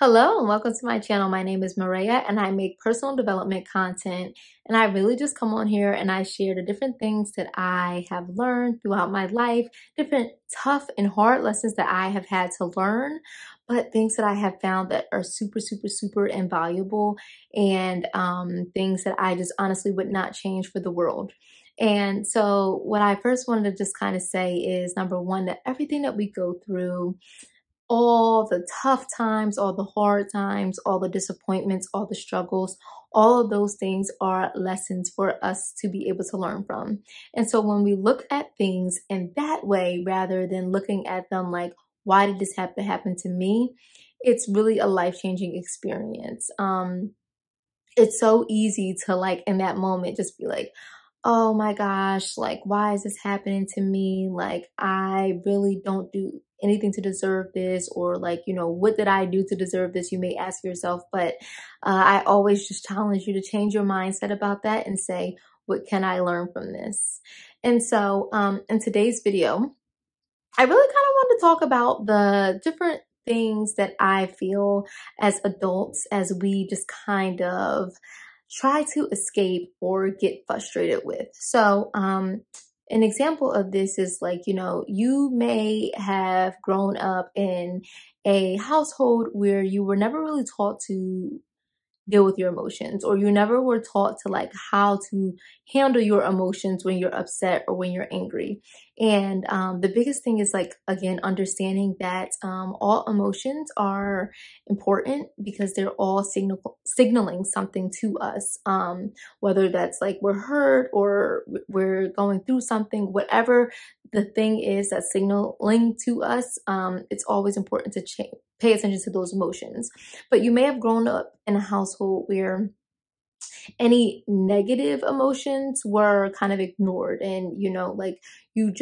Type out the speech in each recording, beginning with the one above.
Hello and welcome to my channel. My name is Maria and I make personal development content, and I really just come on here and I share the different things that I have learned throughout my life, different tough and hard lessons that I have had to learn, but things that I have found that are super invaluable, and things that I just honestly would not change for the world. And so what I first wanted to just kind of say is, number one, that everything that we go through, all the tough times, all the hard times, all the disappointments, all the struggles, all of those things are lessons for us to be able to learn from. And so when we look at things in that way, rather than looking at them like, why did this have to happen to me? It's really a life-changing experience. It's so easy to, like, in that moment just be like, oh my gosh, like, why is this happening to me? Like, I really don't do anything to deserve this, or like, what did I do to deserve this? You may ask yourself, but I always just challenge you to change your mindset about that and say, what can I learn from this? And so in today's video, I really kind of want to talk about the different things that I feel as adults, as we just kind of try to escape or get frustrated with. So, an example of this is, like, you may have grown up in a household where you were never really taught to deal with your emotions, or you never were taught to, like, how to handle your emotions when you're upset or when you're angry. And the biggest thing is, like, again, understanding that all emotions are important because they're all signaling something to us, whether that's like we're hurt or we're going through something, whatever the thing is that's signaling to us. It's always important to pay attention to those emotions. But you may have grown up in a household where any negative emotions were kind of ignored, and like, you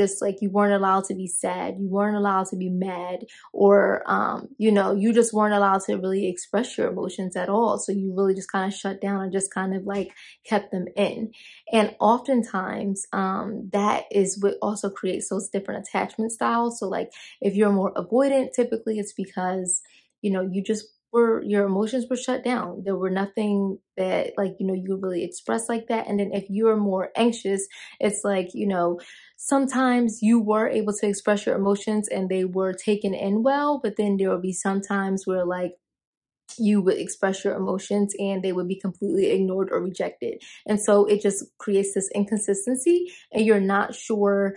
weren't allowed to be sad, you weren't allowed to be mad, or you just weren't allowed to really express your emotions at all. So you really just kind of shut down and just kind of like kept them in. And oftentimes that is what also creates those different attachment styles. So, like, if you're more avoidant, typically it's because your emotions were shut down. There were nothing that, like, you really express like that. And then if you're more anxious, it's like, sometimes you were able to express your emotions and they were taken in well, but then there will be some times where, like, you would express your emotions and they would be completely ignored or rejected. And so it just creates this inconsistency, and you're not sure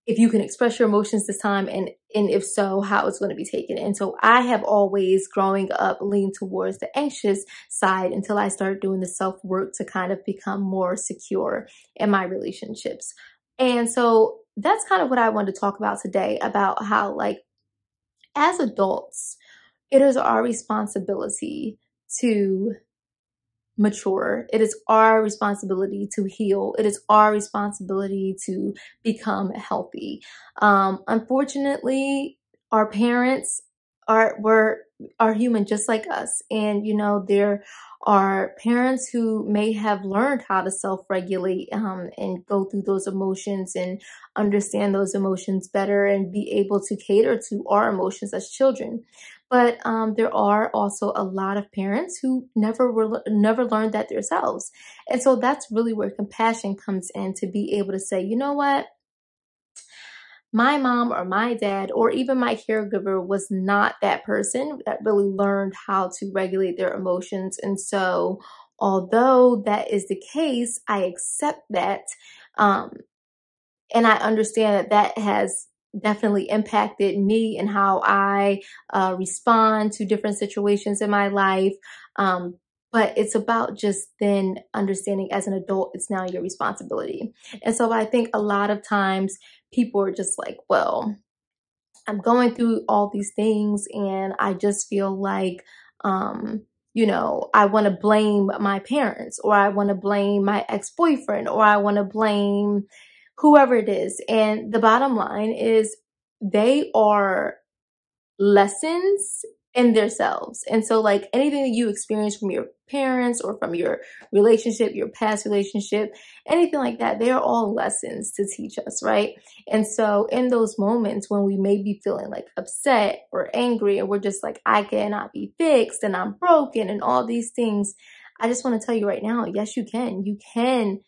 if you can express your emotions this time, and if so, how it's going to be taken. And so I have always, growing up, leaned towards the anxious side until I started doing the self-work to kind of become more secure in my relationships. And so that's kind of what I wanted to talk about today, about how, like, as adults, it is our responsibility to mature. It is our responsibility to heal. It is our responsibility to become healthy. Unfortunately, our parents are human just like us, and there are parents who may have learned how to self-regulate and go through those emotions and understand those emotions better and be able to cater to our emotions as children. But there are also a lot of parents who never learned that themselves. And so that's really where compassion comes in, to be able to say, you know what? My mom or my dad or even my caregiver was not that person that really learned how to regulate their emotions. And so although that is the case, I accept that. And I understand that has definitely impacted me and how I respond to different situations in my life. But it's about just then understanding, as an adult, it's now your responsibility. And so I think a lot of times people are just like, well, I'm going through all these things and I just feel like, I want to blame my parents, or I want to blame my ex-boyfriend, or I want to blame whoever it is. And the bottom line is, they are lessons in themselves. And so like anything that you experience from your parents or from your relationship, your past relationship, anything like that, they are all lessons to teach us, right? And so in those moments when we may be feeling like upset or angry and we're just like, I cannot be fixed and I'm broken and all these things, I just want to tell you right now, yes, you can. You can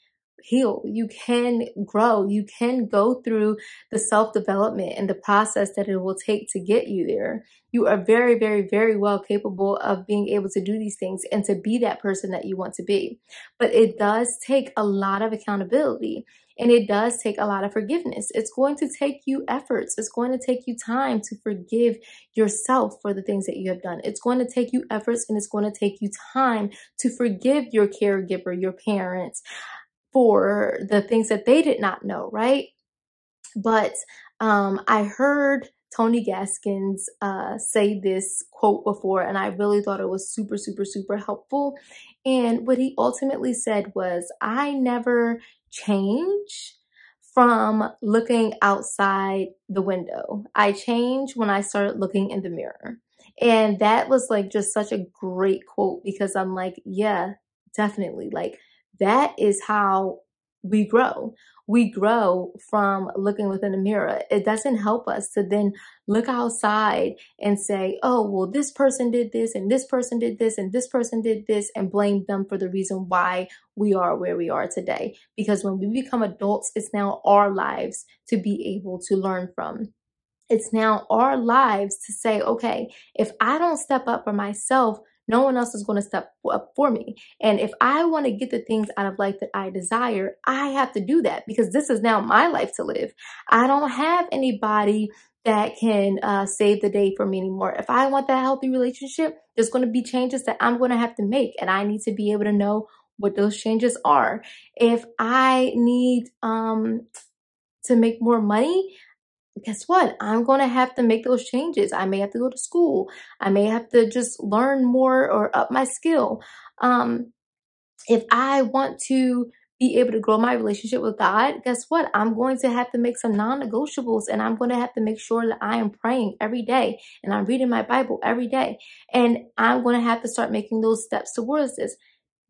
heal. You can grow. You can go through the self-development and the process that it will take to get you there. You are very, very, very well capable of being able to do these things and to be that person that you want to be. But it does take a lot of accountability. And it does take a lot of forgiveness. It's going to take you efforts. It's going to take you time to forgive yourself for the things that you have done. It's going to take you efforts, and it's going to take you time to forgive your caregiver, your parents, for the things that they did not know, right? But I heard Tony Gaskins say this quote before, and I really thought it was super, super, super helpful. And what he ultimately said was, I never change from looking outside the window. I change when I started looking in the mirror. And that was like just such a great quote, because I'm like, yeah, definitely. Like, that is how we grow. We grow from looking within the mirror. It doesn't help us to then look outside and say, oh, well, this person did this and this person did this and this person did this, and blame them for the reason why we are where we are today. Because when we become adults, it's now our lives to be able to learn from. It's now our lives to say, okay, if I don't step up for myself, no one else is going to step up for me. And if I want to get the things out of life that I desire, I have to do that, because this is now my life to live. I don't have anybody that can save the day for me anymore. If I want that healthy relationship, there's going to be changes that I'm going to have to make, and I need to be able to know what those changes are. If I need to make more money, guess what? I'm going to have to make those changes. I may have to go to school. I may have to just learn more or up my skill. If I want to be able to grow my relationship with God, guess what? I'm going to have to make some non-negotiables, and I'm going to have to make sure that I am praying every day and I'm reading my Bible every day. And I'm going to have to start making those steps towards this.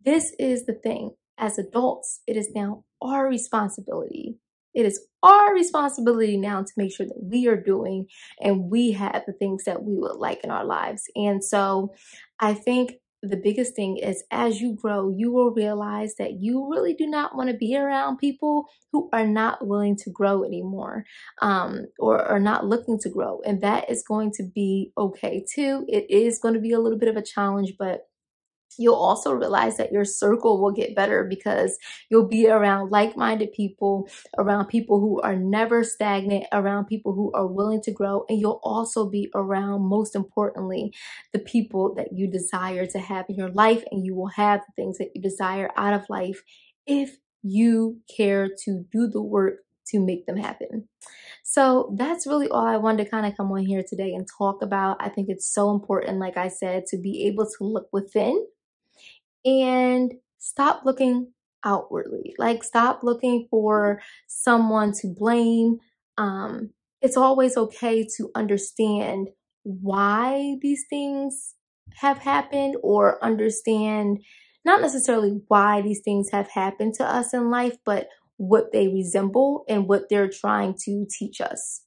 This is the thing. As adults, it is now our responsibility. It is our responsibility now to make sure that we are doing and we have the things that we would like in our lives. And so I think the biggest thing is, as you grow, you will realize that you really do not want to be around people who are not willing to grow anymore, or are not looking to grow. And that is going to be okay too. It is going to be a little bit of a challenge, but you'll also realize that your circle will get better, because you'll be around like-minded people, around people who are never stagnant, around people who are willing to grow. And you'll also be around, most importantly, the people that you desire to have in your life, and you will have the things that you desire out of life if you care to do the work to make them happen. So that's really all I wanted to kind of come on here today and talk about. I think it's so important, like I said, to be able to look within and stop looking outwardly. Like, stop looking for someone to blame. It's always okay to understand why these things have happened, or understand not necessarily why these things have happened to us in life, but what they resemble and what they're trying to teach us.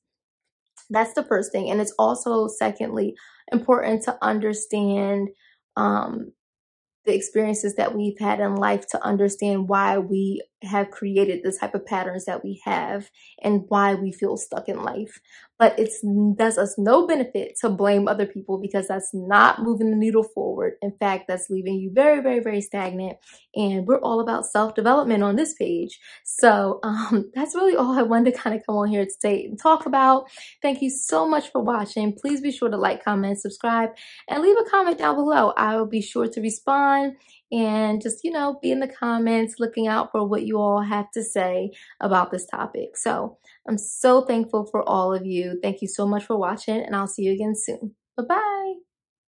That's the first thing. And it's also, secondly, important to understand the experiences that we've had in life, to understand why we have created the type of patterns that we have and why we feel stuck in life. But it does us no benefit to blame other people, because that's not moving the needle forward. In fact, that's leaving you very, very, very stagnant. And we're all about self-development on this page. So that's really all I wanted to kind of come on here today and talk about. Thank you so much for watching. Please be sure to like, comment, subscribe, and leave a comment down below. I will be sure to respond, and just, you know, be in the comments looking out for what you all have to say about this topic. So I'm so thankful for all of you. Thank you so much for watching, and I'll see you again soon. Bye-bye.